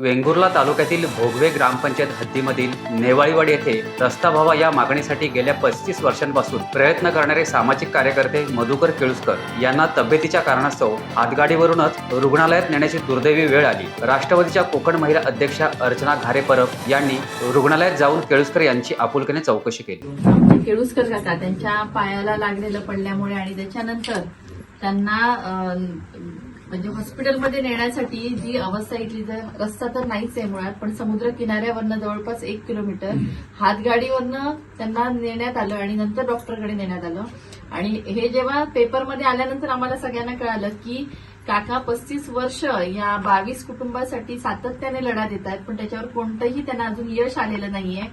वेंगुर्ला तालुक्यातील भोगवे ग्रामपंचायत हद्दीमधील नेवाळीवाडी येथे रस्ता व्हावा या मागणीसाठी गेल्या 35 वर्षांपासून प्रयत्न करणारे सामाजिक कार्यकर्ते मधुकर केळुसकर यांना तब्येतीच्या कारणास्तव हातगाडीवरूनच रुग्णालयात नेण्याची दुर्दैवी वेळ आली। राष्ट्रवादीच्या कोकण महिला अध्यक्षा अर्चना घारे परब यांनी रुग्णालयात जाऊन केळुसकर यांची आपुलकीने चौकशी केली। केळुसकर काका त्यांच्या पायाला लागलेलं पडल्यामुळे आणि त्याच्यानंतर त्यांना म्हणजे हॉस्पिटलमध्ये नेण्यासाठी जी अवस्था इथली, रस्ता तर नाहीच आहे मुळात, पण समुद्र किनाऱ्यावरनं जवळपास 1 किलोमीटर हातगाडीवरनं त्यांना नेण्यात आलं आणि नंतर डॉक्टरकडे नेण्यात आलं। आणि हे जेव्हा पेपरमध्ये आल्यानंतर आम्हाला सगळ्यांना कळालं की काका 35 वर्ष या 22 कुटुंबासाठी सातत्याने लढा देत आहेत, पण त्याच्यावर कोणतंही त्यांना अजून यश आलेलं नाहीये।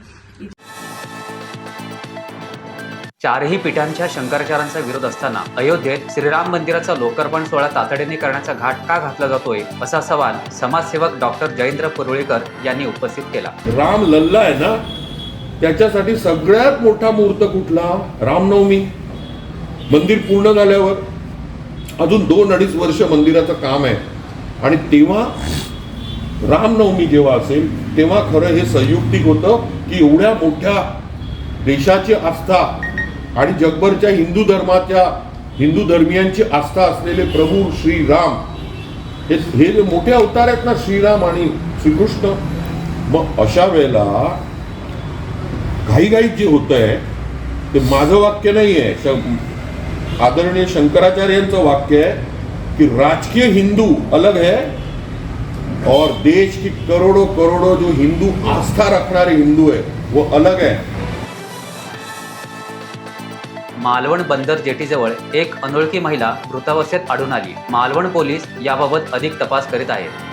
चारही पीठांच्या शंकराचार्यांचा विरोध असताना अयोध्येत श्रीराम मंदिराचा लोकार्पण सोहळा तातडीने करण्याचा घाट का घातला जातोय, असा सवाल समाजसेवक डॉक्टर जयेंद्र पुरवळीकर यांनी उपस्थित केला। राम लल्ला आहे ना, त्याच्यासाठी सगळ्यात मोठा मुहूर्त कुठला? रामनवमी। मंदिर पूर्ण झाल्यावर अजून 2-2.5 वर्ष मंदिराचं काम आहे आणि तेव्हा रामनवमी जेव्हा असेल तेव्हा खरं हे संयुक्तिक होतं की एवढ्या मोठ्या देशाची आस्था आणि जगभरच्या हिंदू धर्मियांची आस्था असलेले प्रभू श्रीराम हे जे मोठे अवतार आहेत ना, श्रीराम आणि श्रीकृष्ण, मग अशा वेळेला घाईघाईत जे होत आहे ते माझं वाक्य नाही आहे, आदरणीय शंकराचार्यांचं वाक्य आहे कि राजकीय हिंदू अलग है और देश की करोड़ों जो हिंदू आस्था रखणारे हिंदू है वो अलग है। मालवण बंदर जेटीजवळ एक अनोळखी महिला मृतावस्थेत आढळून आली। मालवण पोलीस याबाबत अधिक तपास करीत आहेत।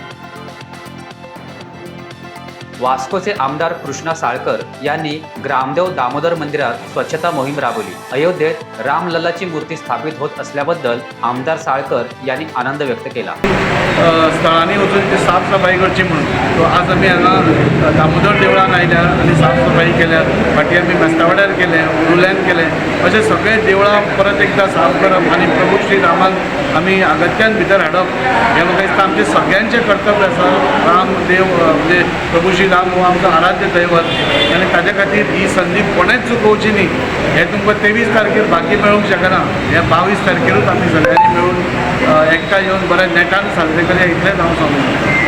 वास्कोचे आमदार कृष्णा साळकर यांनी ग्रामदेव दामोदर मंदिरात स्वच्छता मोहीम राबवली। अयोध्येत रामलल्लाची मूर्ती स्थापित होत असल्याबद्दल आमदार साळकर यांनी आनंद व्यक्त केला। स्थळांनी वचून ते साफसफाई करची म्हणून तो आज आम्ही हांगा दामोदर देवळान आयल्यार आनी साफसफाई केल्यार, फाटीं आमी मेस्तावाड्यार केलें, उरुल्यान केलें, अशें सगळे देवळां परत एकदा साफ करप आनी प्रभू श्री रामाक आमी अगत्यान भितर हाडप हें म्हाका दिसता आमचें सगळ्यांचें कर्तव्य आसा। राम देव म्हणजे प्रभू श्री राम हो आमचो आराध्य दैवत आनी ताजे खातीर ही संदी कोणेच चुकोवची न्ही। हें तुमकां 23 तारखेर बाकी मेळूंक शकना, हे 22 तारखेरूच आमी सगळ्यांनी मेळून एकठांय येवन बरें नेटान साजरे करूया इतलेंच हांव सांगून।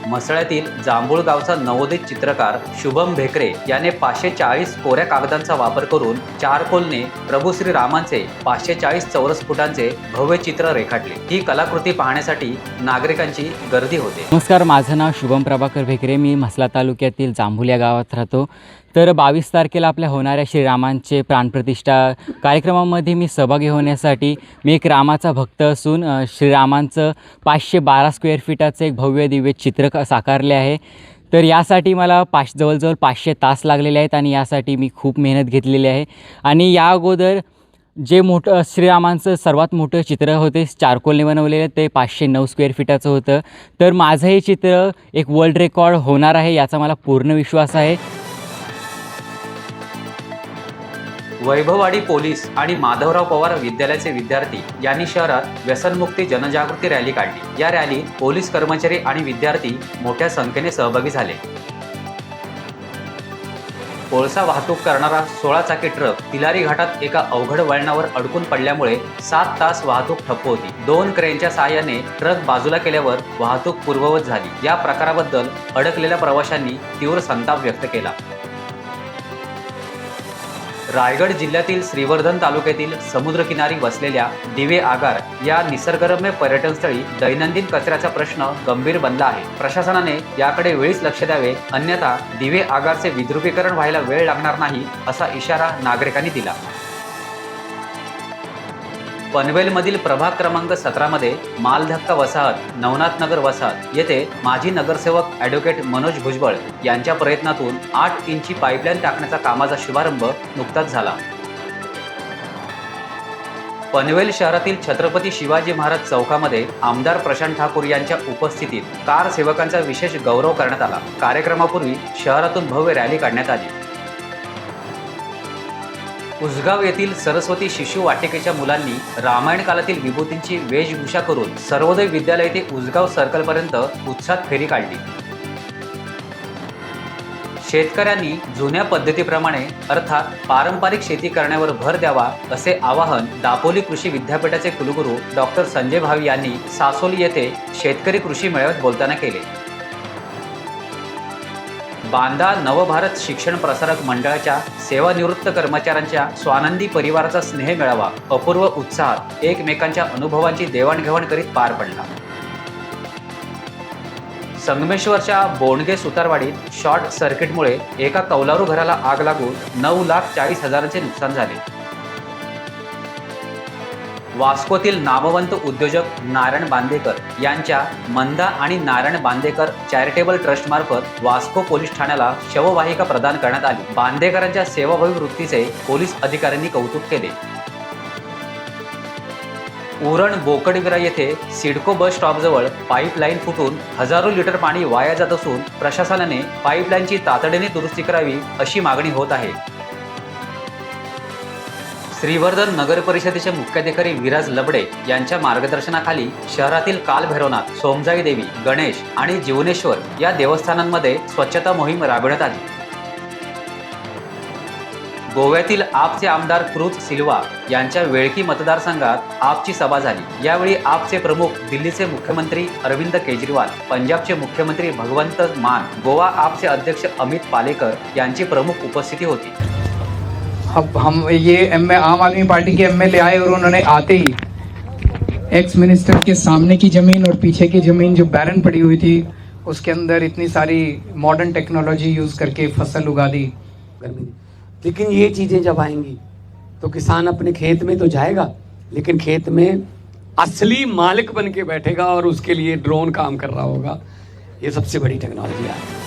मसळ्यातील जांभूळ गावचा नवोदित चित्रकार शुभम भेकरे याने 540 कोऱ्या कागदांचा वापर करून चारकोलने प्रभू श्री रामांचे 540 चौरस फुटांचे भव्य चित्र रेखाटले। ही कलाकृती पाहण्यासाठी नागरिकांची गर्दी होते। नमस्कार, माझं नाव शुभम प्रभाकर भेकरे, मी म्हसला तालुक्यातील जांभूळ या गावात राहतो। तर 22 तारखेला आपल्या होणाऱ्या श्रीरामांचे प्राणप्रतिष्ठा कार्यक्रमामध्ये मी सहभागी होण्यासाठी मी एक रामाचा भक्त असून श्रीरामांचं 512 स्क्वेअर फीटाचं एक भव्य दिव्य चित्र साकारले आहे। तर यासाठी मला जवळजवळ 500 तास लागलेले आहेत आणि यासाठी मी खूप मेहनत घेतलेली आहे। आणि या अगोदर जे मोठं श्रीरामांचं सर्वात मोठं चित्र होते चारकोलने बनवलेलं, ते 509 स्क्वेअर फीटाचं होतं। तर माझं हे चित्र एक वर्ल्ड रेकॉर्ड होणार आहे याचा मला पूर्ण विश्वास आहे। वैभववाडी पोलीस आणि माधवराव पवार विद्यालयाचे विद्यार्थी यांनी शहरात व्यसनमुक्ती जनजागृती रॅली काढली। या रॅलीत पोलीस कर्मचारी आणि विद्यार्थी मोठ्या संख्येने सहभागी झाले। कोळसा वाहतूक करणारा 16 चाकी ट्रक तिलारी घाटात एका अवघड वळणावर अडकून पडल्यामुळे 7 तास वाहतूक ठप्प होती। 2 क्रेनच्या साहाय्याने ट्रक बाजूला केल्यावर वाहतूक पूर्ववत झाली। या प्रकाराबद्दल अडकलेल्या प्रवाशांनी तीव्र संताप व्यक्त केला। रायगड जिल्ह्यातील श्रीवर्धन तालुक्यातील समुद्रकिनारी वसलेल्या दिवे आगार या निसर्गरम्य पर्यटनस्थळी दैनंदिन कचऱ्याचा प्रश्न गंभीर बनला आहे। प्रशासनाने याकडे वेळीच लक्ष द्यावे, अन्यथा दिवे आगारचे विद्रुपीकरण व्हायला वेळ लागणार नाही, असा इशारा नागरिकांनी दिला। पनवेलमधील प्रभाग क्रमांक 17 मध्ये मालधक्का वसाहत नवनाथ नगर वसाहत येथे माजी नगरसेवक ॲडव्होकेट मनोज भुजबळ यांच्या प्रयत्नातून 8 इंची पाईपलाईन टाकण्याचा कामाचा शुभारंभ नुकताच झाला। पनवेल शहरातील छत्रपती शिवाजी महाराज चौकामध्ये आमदार प्रशांत ठाकूर यांच्या उपस्थितीत कार सेवकांचा विशेष गौरव करण्यात आला। कार्यक्रमापूर्वी शहरातून भव्य रॅली काढण्यात आली। उसगाव येथील सरस्वती शिशु वाटिकेच्या मुलांनी रामायण काळातील विभूतींची वेशभूषा करून सर्वोदय विद्यालय ते उसगाव सर्कलपर्यंत उत्साहात फेरी काढली. शेतकऱ्यांनी जुन्या पद्धतीप्रमाणे अर्थात पारंपरिक शेती करण्यावर भर द्यावा असे आवाहन दापोली कृषी विद्यापीठाचे कुलगुरू डॉक्टर संजय भावी यांनी सासोली येथे शेतकरी कृषी मेळाव्यात बोलताना केले. बांदा नवभारत शिक्षण प्रसारक मंडळाच्या सेवानिवृत्त कर्मचाऱ्यांच्या स्वानंदी परिवाराचा स्नेह मेळावा अपूर्व उत्साहात एकमेकांच्या अनुभवांची देवाणघेवाण करीत पार पडला. संगमेश्वरच्या बोंडगे सुतारवाडीत शॉर्ट सर्किटमुळे एका कौलारू घराला आग लागून 9,40,000चे नुकसान झाले. वास्कोतील नामवंत उद्योजक नारायण बांदेकर यांच्या मंदा आणि नारायण बांदेकर चॅरिटेबल ट्रस्टमार्फत वास्को पोलीस ठाण्याला शववाहिका प्रदान करण्यात आली. बांदेकरांच्या सेवाभावी वृत्तीचे पोलीस अधिकाऱ्यांनी कौतुक केले. उरण बोकडविरा येथे सिडको बस स्टॉपजवळ पाईपलाईन फुटून हजारो लिटर पाणी वाया जात असून प्रशासनाने पाईपलाईनची तातडीने दुरुस्ती करावी अशी मागणी होत आहे. श्रीवर्धन नगर परिषदेचे मुख्याधिकारी विराज लबडे यांच्या मार्गदर्शनाखाली शहरातील कालभैरवनाथ, सोमजाई देवी, गणेश आणि जीवनेश्वर या देवस्थानांमध्ये स्वच्छता मोहीम राबवण्यात आली. गोव्यातील आपचे आमदार क्रूज सिल्वा यांच्या वेळकी मतदारसंघात आपची सभा झाली. यावेळी आपचे प्रमुख दिल्लीचे मुख्यमंत्री अरविंद केजरीवाल, पंजाबचे मुख्यमंत्री भगवंत मान, गोवा आपचे अध्यक्ष अमित पालेकर यांची प्रमुख उपस्थिती होती. अब हम ये आम आदमी पार्टी के एमएलए आए और उन्होंने आते ही एक्स मिनिस्टर के सामने की जमीन और पीछे की जमीन जो बैरन पड़ी हुई थी उसके अंदर इतनी सारी मॉडर्न टेक्नोलॉजी यूज करके फसल उगा दी. लेकिन ये चीजें जब आएंगी तो किसान अपने खेत में तो जाएगा, लेकिन खेत में असली मालिक बन के बैठेगा और उसके लिए ड्रोन काम कर रहा होगा. ये सबसे बड़ी टेक्नोलॉजी आहे.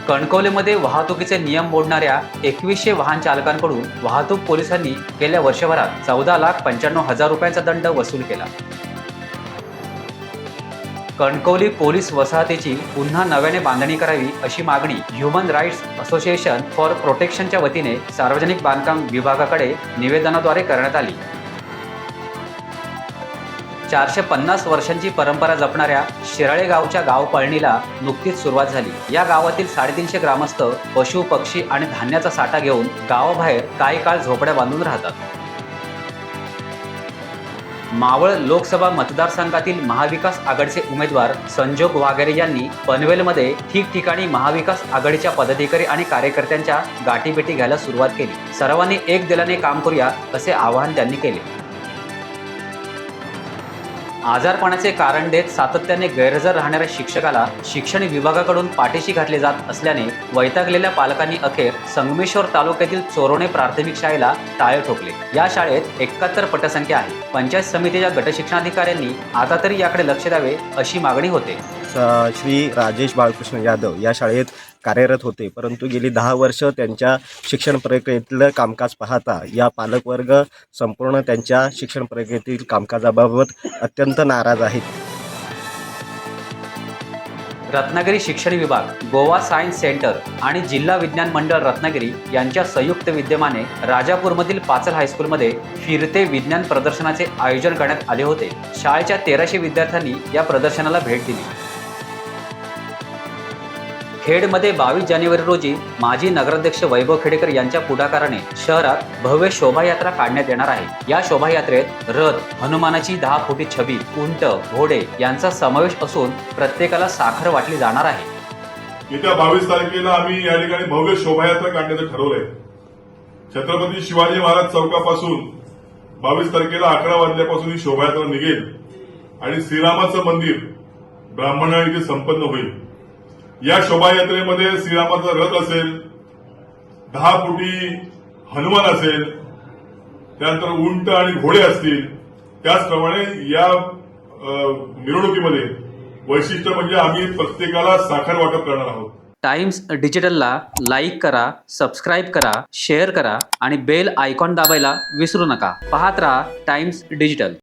कणकवलीमध्ये वाहतुकीचे नियम मोडणाऱ्या 2100 वाहन चालकांकडून वाहतूक पोलिसांनी गेल्या वर्षभरात 14,95,000 रुपयांचा दंड वसूल केला. कणकवली पोलीस वसाहतीची पुन्हा नव्याने बांधणी करावी अशी मागणी ह्युमन राईट्स असोसिएशन फॉर प्रोटेक्शनच्या वतीने सार्वजनिक बांधकाम विभागाकडे निवेदनाद्वारे करण्यात आली. 450 वर्षांची परंपरा जपणाऱ्या शिराळे गावच्या गावपळणीला नुकतीच सुरुवात झाली. या गावातील 350 ग्रामस्थ पशु, पक्षी आणि धान्याचा साठा घेऊन गावाबाहेर काही काळ झोपड्या बांधून राहतात. मावळ लोकसभा मतदारसंघातील महाविकास आघाडीचे उमेदवार संजोग वाघेरे यांनी पनवेलमध्ये ठिकठिकाणी महाविकास आघाडीच्या पदाधिकारी आणि कार्यकर्त्यांच्या गाठीभेटी घ्यायला सुरुवात केली. सर्वांनी एक दिलाने काम करूया असे आवाहन त्यांनी केले. आजारपणाचे कारण देत सातत्याने गैरहजर राहणाऱ्या शिक्षकाला शिक्षण विभागाकडून पाठीशी घातले जात असल्याने वैतागलेल्या पालकांनी अखेर संगमेश्वर तालुक्यातील चोरोणे प्राथमिक शाळेला टाळे ठोकले. या शाळेत 71 पटसंख्या आहे. पंचायत समितीच्या गटशिक्षणाधिकाऱ्यांनी आता तरी याकडे लक्ष द्यावे अशी मागणी होते. श्री राजेश बाळकृष्ण यादव या शाळेत कार्यरत होते, परंतु गेली 10 वर्ष त्यांच्या शिक्षण प्रक्रियेतलं कामकाज पाहता या पालकवर्ग संपूर्ण त्यांच्या शिक्षण प्रक्रियेतील कामकाजाबाबत अत्यंत नाराज आहेत. रत्नागिरी शिक्षण विभाग, गोवा सायन्स सेंटर आणि जिल्हा विज्ञान मंडळ रत्नागिरी यांच्या संयुक्त विद्यमाने राजापूरमधील पाचल हायस्कूलमध्ये फिरते विज्ञान प्रदर्शनाचे आयोजन करण्यात आले होते. शाळेच्या 1300 विद्यार्थ्यांनी या प्रदर्शनाला भेट दिली. खेडमध्ये 22 जानेवारी रोजी माजी नगराध्यक्ष वैभव खेडेकर यांच्या पुढाकाराने शहरात भव्य शोभायात्रा काढण्यात येणार आहे. या शोभायात्रेत रथ, हनुमानाची 10 फुटी छबी, उंट, घोडे यांचा समावेश असून प्रत्येकाला साखर वाटली जाणार आहे. येत्या 22 तारखेला आम्ही या ठिकाणी भव्य शोभायात्रा काढण्याचं ठरवलंय. छत्रपती शिवाजी महाराज चौकापासून 22 तारखेला 11 वाजल्यापासून ही शोभायात्रा निघेल आणि श्रीरामाचं मंदिर ब्राह्मणाने इथे संपन्न होईल. या शोभायात्रेमध्ये श्रीरामाचा रथ असेल, 10 फुटी हनुमान असेल, त्यानंतर उंट आणि घोडे असतील. त्याचप्रमाणे या मिरवणुकीमध्ये वैशिष्ट्य म्हणजे आम्ही प्रत्येकाला साखर वाटप करणार आहोत. टाइम्स डिजिटलला लाईक करा, सबस्क्राईब करा, शेअर करा आणि बेल आयकॉन दाबायला विसरू नका. पाहत रहा टाइम्स डिजिटल.